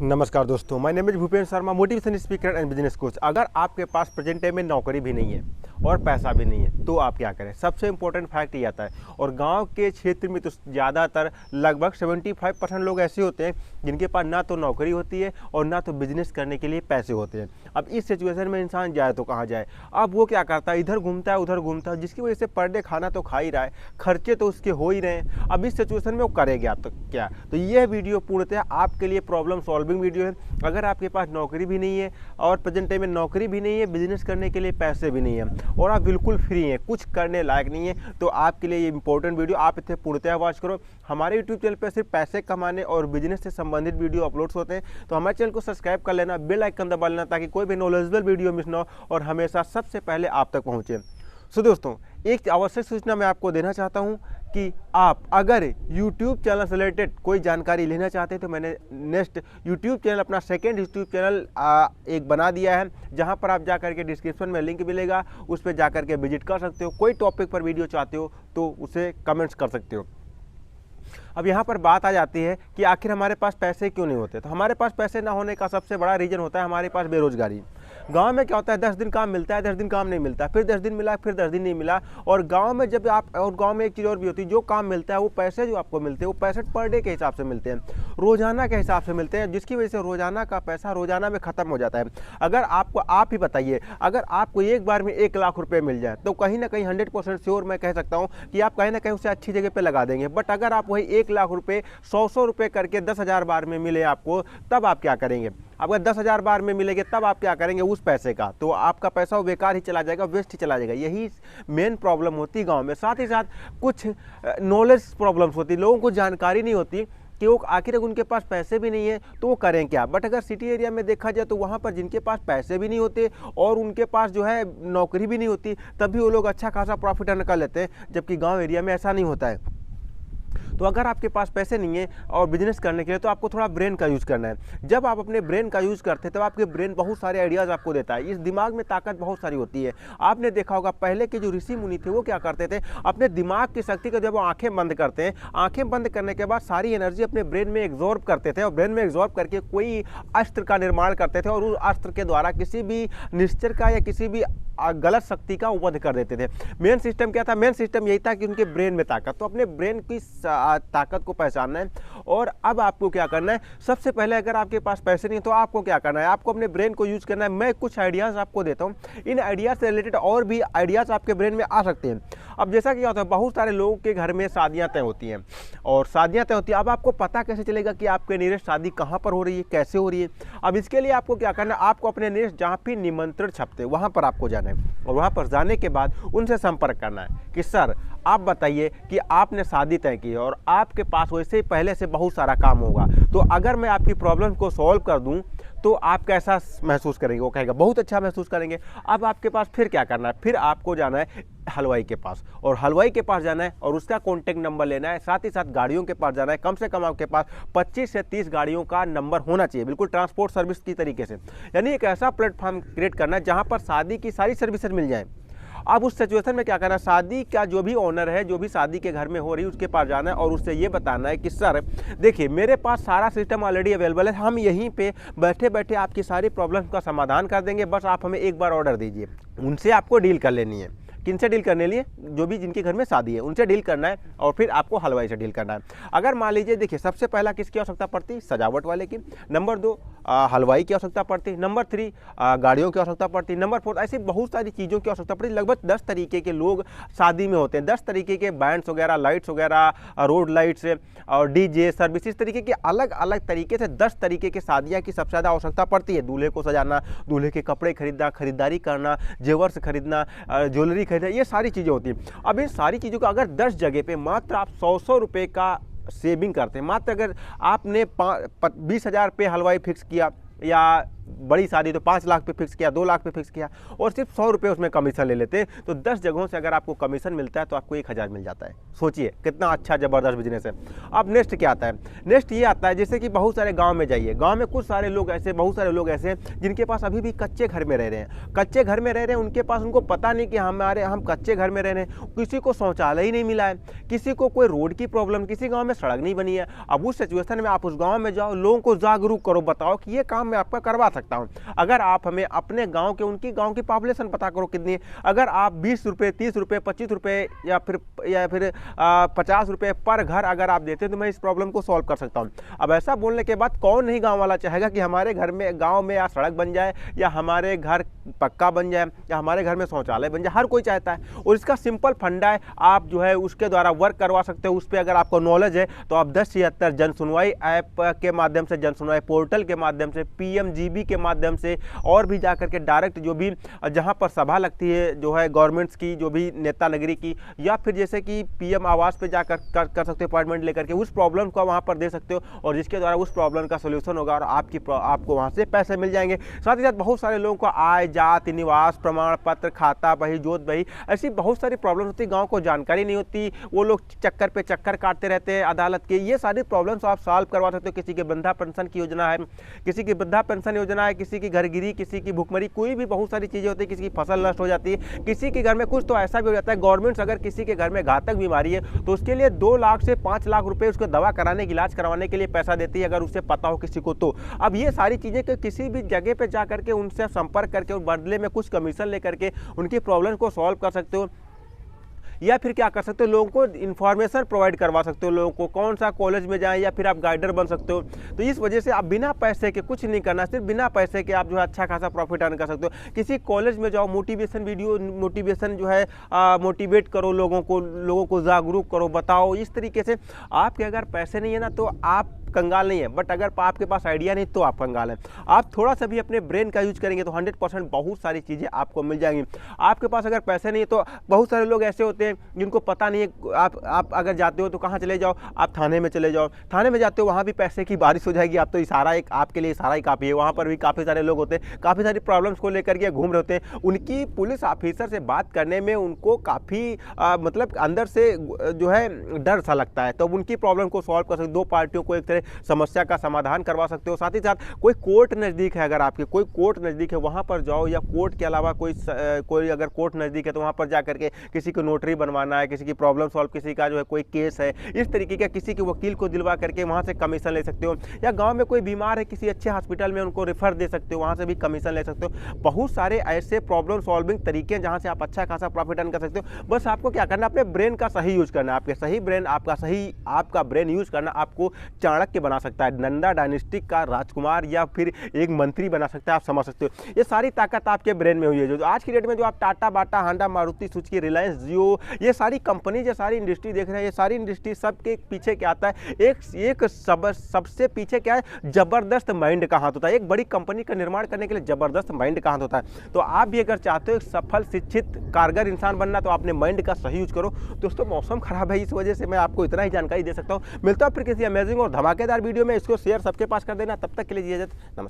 नमस्कार दोस्तों, my name is Bhupendra Sharma, motivation speaker and business coach. अगर आपके पास प्रेजेंट टाइम में नौकरी भी नहीं है और पैसा भी नहीं है तो आप क्या करें। सबसे इंपॉर्टेंट फैक्ट ये आता है, और गांव के क्षेत्र में तो ज़्यादातर लगभग 75% लोग ऐसे होते हैं जिनके पास ना तो नौकरी होती है और ना तो बिजनेस करने के लिए पैसे होते हैं। अब इस सिचुएशन में इंसान जाए तो कहाँ जाए। अब वो क्या करता है, इधर घूमता है उधर घूमता है, जिसकी वजह से पर डे खाना तो खा ही रहा है, खर्चे तो उसके हो ही रहे हैं। अब इस सिचुएशन में वो करेगा तो क्या। तो यह वीडियो पूर्णतः आपके लिए प्रॉब्लम सॉल्विंग वीडियो है। अगर आपके पास नौकरी भी नहीं है और प्रेजेंट टाइम में नौकरी भी नहीं है, बिजनेस करने के लिए पैसे भी नहीं है और आप बिल्कुल फ्री हैं, कुछ करने लायक नहीं है, तो आपके लिए ये इंपॉर्टेंट वीडियो आप इसे पूर्णतः वॉच करो। हमारे यूट्यूब चैनल पर सिर्फ पैसे कमाने और बिजनेस से संबंधित वीडियो अपलोड्स होते हैं, तो हमारे चैनल को सब्सक्राइब कर लेना, बेल आइकन दबा लेना ताकि कोई भी नॉलेजेबल वीडियो मिस ना हो और हमेशा सबसे पहले आप तक पहुँचे। सो दोस्तों, एक आवश्यक सूचना मैं आपको देना चाहता हूं कि आप अगर YouTube चैनल से रिलेटेड कोई जानकारी लेना चाहते हैं तो मैंने नेक्स्ट YouTube चैनल, अपना सेकेंड YouTube चैनल एक बना दिया है, जहां पर आप जाकर के डिस्क्रिप्शन में लिंक मिलेगा, उस पर जाकर के विजिट कर सकते हो। कोई टॉपिक पर वीडियो चाहते हो तो उसे कमेंट्स कर सकते हो। अब यहाँ पर बात आ जाती है कि आखिर हमारे पास पैसे क्यों नहीं होते। तो हमारे पास पैसे ना होने का सबसे बड़ा रीज़न होता है हमारे पास बेरोजगारी। गांव में क्या होता है, 10 दिन काम मिलता है, 10 दिन काम नहीं मिलता, फिर 10 दिन मिला, फिर 10 दिन नहीं मिला। और गांव में जब आप, और गांव में एक चीज़ और भी होती है, जो काम मिलता है वो पैसे जो आपको मिलते हैं वो पैसे पर डे के हिसाब से मिलते हैं, रोजाना के हिसाब से मिलते हैं, जिसकी वजह से रोजाना का पैसा रोजाना में ख़त्म हो जाता है। अगर आपको, आप ही बताइए, अगर आपको एक बार में 1 लाख रुपये मिल जाए तो कहीं ना कहीं 100% श्योर मैं कह सकता हूँ कि आप कहीं ना कहीं उसे अच्छी जगह पर लगा देंगे। बट अगर आप वही 1 लाख रुपये 100 रुपये करके 10,000 बार में मिले आपको, तब आप क्या करेंगे। अगर 10,000 बार में मिलेंगे तब आप क्या करेंगे उस पैसे का, तो आपका पैसा वो बेकार ही चला जाएगा, वेस्ट ही चला जाएगा। यही मेन प्रॉब्लम होती है गांव में। साथ ही साथ कुछ नॉलेज प्रॉब्लम्स होती, लोगों को जानकारी नहीं होती कि वो आखिर उनके पास पैसे भी नहीं है तो वो करें क्या। बट अगर सिटी एरिया में देखा जाए तो वहाँ पर जिनके पास पैसे भी नहीं होते और उनके पास जो है नौकरी भी नहीं होती, तभी वो लोग अच्छा खासा प्रॉफिट अर्न कर लेते हैं, जबकि गाँव एरिया में ऐसा नहीं होता है। तो अगर आपके पास पैसे नहीं है और बिजनेस करने के लिए, तो आपको थोड़ा ब्रेन का यूज़ करना है। जब आप अपने ब्रेन का यूज़ करते हैं तब आपके ब्रेन बहुत सारे आइडियाज़ आपको देता है। इस दिमाग में ताकत बहुत सारी होती है। आपने देखा होगा पहले के जो ऋषि मुनि थे वो क्या करते थे, अपने दिमाग की शक्ति को जब वो आंखें बंद करते हैं, आंखें बंद करने के बाद सारी एनर्जी अपने ब्रेन में एग्जॉर्ब करते थे और ब्रेन में एग्जॉर्ब करके कोई अस्त्र का निर्माण करते थे और उस अस्त्र के द्वारा किसी भी निश्चर का या किसी भी गलत शक्ति का वध कर देते थे। मेन सिस्टम क्या था, मेन सिस्टम यही था कि उनके ब्रेन में ताकत। तो अपने ब्रेन की ताकत को पहचानना है। और अब आपको क्या करना है, सबसे पहले अगर आपके पास पैसे नहीं तो आपको क्या करना है, आपको अपने ब्रेन को यूज करना है। मैं कुछ आइडियाज़ आपको देता हूँ, इन आइडियाज़ से रिलेटेड और भी आइडियाज़ आपके ब्रेन में आ सकते हैं। अब जैसा कि होता है, बहुत सारे लोगों के घर में शादियाँ तय होती हैं और शादियाँ तय होती है। अब आपको पता कैसे चलेगा कि आपके नियरेस्ट शादी कहाँ पर हो रही है, कैसे हो रही है। अब इसके लिए आपको क्या करना है, आपको अपने नियरेस्ट जहाँ भी निमंत्रण छपते हैं वहाँ पर आपको जाना है और वहाँ पर जाने के बाद उनसे संपर्क करना है कि सर आप बताइए कि आपने शादी तय की है और आपके पास वैसे ही पहले से बहुत सारा काम होगा, तो अगर मैं आपकी प्रॉब्लम को सॉल्व कर दूं तो आप कैसा महसूस करेंगे। वो कहेगा बहुत अच्छा महसूस करेंगे। अब आपके पास फिर क्या करना है, फिर आपको जाना है हलवाई के पास और हलवाई के पास जाना है और उसका कॉन्टैक्ट नंबर लेना है। साथ ही साथ गाड़ियों के पास जाना है। कम से कम आपके पास 25 से 30 गाड़ियों का नंबर होना चाहिए, बिल्कुल ट्रांसपोर्ट सर्विस की तरीके से। यानी एक ऐसा प्लेटफॉर्म क्रिएट करना है जहाँ पर शादी की सारी सर्विसेज मिल जाए। अब उस सिचुएशन में क्या करना है, शादी का जो भी ओनर है, जो भी शादी के घर में हो रही है, उसके पास जाना है और उससे ये बताना है कि सर देखिए मेरे पास सारा सिस्टम ऑलरेडी अवेलेबल है, हम यहीं पे बैठे बैठे आपकी सारी प्रॉब्लम्स का समाधान कर देंगे, बस आप हमें एक बार ऑर्डर दीजिए। उनसे आपको डील कर लेनी है। किनसे डील करने लिए, जो भी जिनके घर में शादी है उनसे डील करना है और फिर आपको हलवाई से डील करना है। अगर मान लीजिए, देखिए सबसे पहला किसकी आवश्यकता पड़ती, सजावट वाले की। नंबर 2 हलवाई की आवश्यकता पड़ती। नंबर 3 गाड़ियों की आवश्यकता पड़ती। नंबर 4 ऐसी बहुत सारी चीज़ों की आवश्यकता पड़ती। लगभग 10 तरीके के लोग शादी में होते हैं, 10 तरीके के बैंड्स वगैरह, लाइट्स वगैरह, रोड लाइट्स और डीजे सर्विस, इस तरीके के अलग अलग तरीके से 10 तरीके की शादियाँ की सबसे ज़्यादा आवश्यकता पड़ती है। दूल्हे को सजाना, दूल्हे के कपड़े खरीदना, खरीदारी करना, जेवर्स खरीदना, ज्वेलरी खरीदना, ये सारी चीज़ें होती हैं। अब इन सारी चीज़ों का अगर 10 जगह पे मात्र आप 100 रुपये का सेविंग करते हैं, मात्र अगर आपने 20,000 पे हलवाई फिक्स किया या बड़ी शादी तो 5 लाख पे फिक्स किया, 2 लाख पे फिक्स किया और सिर्फ 100 रुपये उसमें कमीशन ले लेते हैं। तो 10 जगहों से अगर आपको कमीशन मिलता है तो आपको 1000 मिल जाता है। सोचिए कितना अच्छा ज़बरदस्त बिजनेस है। अब नेक्स्ट क्या आता है? नेक्स्ट ये आता है जैसे कि बहुत सारे गाँव में जाइए, गाँव में कुछ सारे लोग ऐसे, बहुत सारे लोग ऐसे हैं जिनके पास अभी भी कच्चे घर में रह रहे हैं, कच्चे घर में रह रहे हैं। उनके पास, उनको पता नहीं कि हम कच्चे घर में रह रहे हैं, किसी को शौचालय ही नहीं मिला है, किसी को कोई रोड की प्रॉब्लम, किसी गांव में सड़क नहीं बनी है। अब उस सिचुएशन में आप उस गांव में जाओ, लोगों को जागरूक करो, बताओ कि ये काम मैं आपका करवा सकता हूं। अगर आप हमें अपने गांव के, उनकी गांव की पॉपुलेशन पता करो कितनी है, अगर आप 20 रुपये, 30 रुपये, 25 रुपये या फिर 50 रुपये पर घर अगर आप देते हैं तो मैं इस प्रॉब्लम को सॉल्व कर सकता हूँ। अब ऐसा बोलने के बाद कौन नहीं गाँव वाला चाहेगा कि हमारे घर में, गाँव में या सड़क बन जाए, या हमारे घर पक्का बन जाए, या हमारे घर में शौचालय बन जाए। हर कोई चाहता है और इसका सिंपल फंडा है, आप जो है उसके द्वारा वर्क करवा सकते हो। उस पर अगर आपको नॉलेज है तो आप 1076 जन सुनवाई ऐप के माध्यम से, जन सुनवाई पोर्टल के माध्यम से, PMGB के माध्यम से, और भी जाकर के डायरेक्ट जो भी जहां पर सभा लगती है जो है गवर्नमेंट्स की, जो भी नेता नगरी की, या फिर जैसे कि PM आवास पे जाकर कर सकते हो अपॉइंटमेंट लेकर के, उस प्रॉब्लम को वहां पर दे सकते हो और जिसके द्वारा उस प्रॉब्लम का सोल्यूशन होगा और आपको वहां से पैसे मिल जाएंगे। साथ ही साथ बहुत सारे लोगों को आय, जाति, निवास प्रमाण पत्र, खाता बही, जोत बही, ऐसी बहुत सारी प्रॉब्लम होती है। गाँव को जानकारी नहीं होती, वो लोग चक्कर पे चक्कर काटते रहते हैं अदालत के। ये सारी प्रॉब्लम्स आप सॉल्व करवा सकते हो। किसी के वृद्धा पेंशन की योजना है, किसी की वृद्धा पेंशन योजना है, किसी की घरगिरी, किसी की भुखमरी, कोई भी बहुत सारी चीज़ें होती है। किसी की फसल नष्ट हो जाती है, किसी के घर में कुछ तो ऐसा भी हो जाता है। गवर्नमेंट अगर किसी के घर में घातक बीमारी है तो उसके लिए 2 लाख से 5 लाख रुपए उसको दवा कराने, इलाज करवाने के लिए पैसा देती है, अगर उसे पता हो किसी को तो। अब ये सारी चीज़ें किसी भी जगह पे जा करके उनसे संपर्क करके और बदले में कुछ कमीशन लेकर के उनकी प्रॉब्लम को सॉल्व कर सकते हो। या फिर क्या कर सकते हो, लोगों को इन्फॉर्मेशन प्रोवाइड करवा सकते हो, लोगों को कौन सा कॉलेज में जाएं, या फिर आप गाइडर बन सकते हो। तो इस वजह से आप बिना पैसे के कुछ नहीं करना, सिर्फ बिना पैसे के आप जो है अच्छा खासा प्रॉफिट अर्न कर सकते हो। किसी कॉलेज में जाओ, मोटिवेशन वीडियो, मोटिवेशन जो है मोटिवेट करो, लोगों को जागरूक करो, बताओ। इस तरीके से आपके अगर पैसे नहीं है ना तो आप कंगाल नहीं है, बट अगर आपके पास आइडिया नहीं तो आप कंगाल हैं। आप थोड़ा सा भी अपने ब्रेन का यूज करेंगे तो 100% बहुत सारी चीज़ें आपको मिल जाएंगी। आपके पास अगर पैसे नहीं है तो बहुत सारे लोग ऐसे होते हैं जिनको पता नहीं है। आप अगर जाते हो तो कहाँ चले जाओ, आप थाने में चले जाओ। थाने में जाते हो, वहाँ भी पैसे की बारिश हो जाएगी। आप तो इशारा, एक आपके लिए इशारा ही काफ़ी है। वहाँ पर भी काफ़ी सारे लोग होते हैं, काफ़ी सारी प्रॉब्लम्स को लेकर के घूम रहे होते हैं। उनकी पुलिस ऑफिसर से बात करने में उनको काफ़ी मतलब अंदर से जो है डर सा लगता है। तो उनकी प्रॉब्लम को सॉल्व कर सकते, दो पार्टियों को एक तरह समस्या का समाधान करवा सकते हो। साथ ही साथ कोई कोर्ट नज़दीक है, अगर आपके कोई कोर्ट नज़दीक है वहाँ पर जाओ, या कोर्ट के अलावा कोई अगर कोर्ट नज़दीक है तो वहाँ पर जा करके किसी को नोटरी बनवाना है, किसी की प्रॉब्लम सॉल्व, किसी का जो है कोई केस है, इस तरीके का किसी के वकील को दिलवा करके वहाँ से कमीशन ले सकते हो। या गाँव में कोई बीमार है, किसी अच्छे हॉस्पिटल में उनको रेफर दे सकते हो, वहाँ से भी कमीशन ले सकते हो। बहुत सारे ऐसे प्रॉब्लम सॉल्विंग तरीके हैं जहाँ से आप अच्छा खासा प्रॉफिट अर्न कर सकते हो। बस आपको क्या करना है, अपने ब्रेन का सही यूज करना है। आपके सही ब्रेन, आपका ब्रेन यूज करना आपको चाणक्य बना सकता है, नंदा डायनेस्टी का राजकुमार, या फिर एक मंत्री बना सकता है। आप समझ सकते हो, ये सारी ताकत आपके ब्रेन में हुई है। जो आज की डेट में जो आप टाटा, बाटा, हांडा, मारुति सुजुकी, रिलायंस, जियो, ये सारी कंपनी, ये सारी इंडस्ट्री देख रहे हैं, ये सारी इंडस्ट्री सबके पीछे क्या आता है, एक सबसे पीछे क्या है, जबरदस्त माइंड का हाथ होता है। एक बड़ी कंपनी का निर्माण करने के लिए जबरदस्त माइंड का हाथ होता है। तो आप भी अगर चाहते हो एक सफल, शिक्षित, कारगर इंसान बनना, तो अपने माइंड का सही यूज करो। दोस्तों मौसम खराब है, इस वजह से मैं आपको इतना ही जानकारी दे सकता हूँ। मिलता हूँ फिर किसी अमेजिंग और धमाकेदार वीडियो में। इसको शेयर सबके पास कर देना। तब तक के लिए इजाजत, नमस्कार।